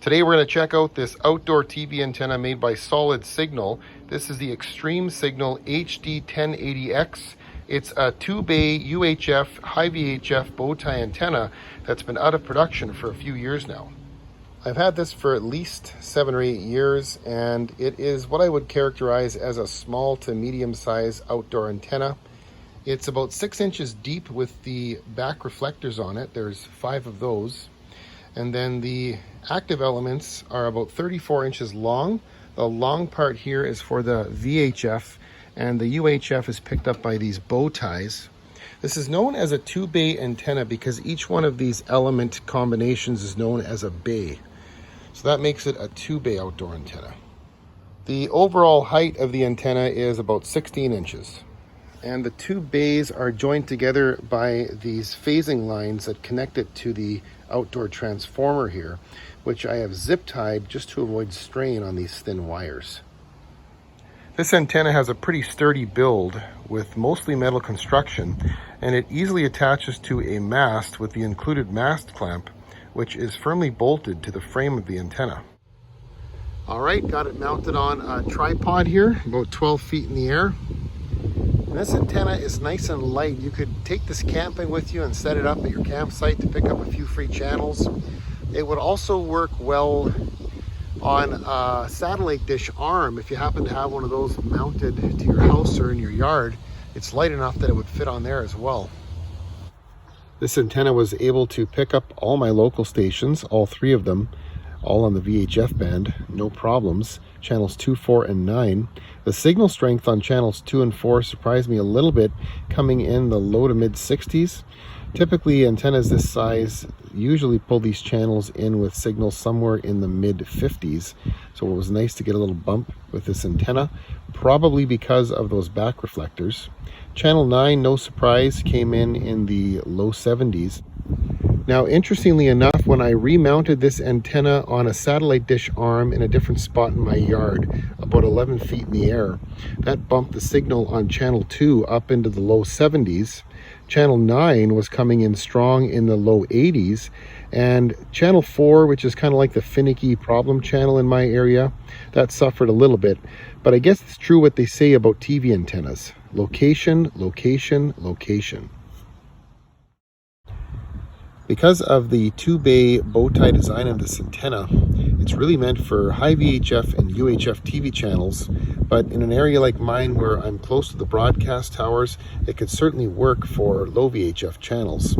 Today we're going to check out this outdoor TV antenna made by Solid Signal. This is the Xtreme Signal HD1080X. It's a 2-bay UHF high VHF bow-tie antenna that's been out of production for a few years now. I've had this for at least 7 or 8 years, and it is what I would characterize as a small to medium size outdoor antenna. It's about 6 inches deep with the back reflectors on it. There's 5 of those. And then the active elements are about 34 inches long. The long part here is for the VHF, and the UHF is picked up by these bow ties. This is known as a 2-bay antenna because each one of these element combinations is known as a bay. So that makes it a 2-bay outdoor antenna. The overall height of the antenna is about 16 inches. And the 2 bays are joined together by these phasing lines that connect it to the outdoor transformer here, which I have zip tied just to avoid strain on these thin wires. This antenna has a pretty sturdy build with mostly metal construction, and it easily attaches to a mast with the included mast clamp, which is firmly bolted to the frame of the antenna. All right, got it mounted on a tripod here, about 12 feet in the air. And this antenna is nice and light. You could take this camping with you and set it up at your campsite to pick up a few free channels. It would also work well on a satellite dish arm if you happen to have one of those mounted to your house or in your yard. It's light enough that it would fit on there as well. This antenna was able to pick up all my local stations, all 3 of them, all on the VHF band, no problems. Channels 2, 4, and 9. The signal strength on channels 2 and 4 surprised me a little bit, coming in the low to mid 60s. Typically, antennas this size usually pull these channels in with signals somewhere in the mid 50s. So it was nice to get a little bump with this antenna, probably because of those back reflectors. Channel 9, no surprise, came in the low 70s. Now, interestingly enough, when I remounted this antenna on a satellite dish arm in a different spot in my yard, about 11 feet in the air, that bumped the signal on channel 2 up into the low 70s. Channel 9 was coming in strong in the low 80s, and channel 4, which is kind of like the finicky problem channel in my area, that suffered a little bit. But I guess it's true what they say about TV antennas: location, location, location. Because of the 2-bay bow-tie design of this antenna, it's really meant for high VHF and UHF TV channels, but in an area like mine where I'm close to the broadcast towers, it could certainly work for low VHF channels.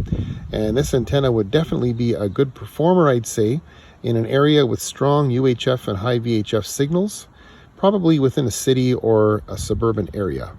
And this antenna would definitely be a good performer, I'd say, in an area with strong UHF and high VHF signals, probably within a city or a suburban area.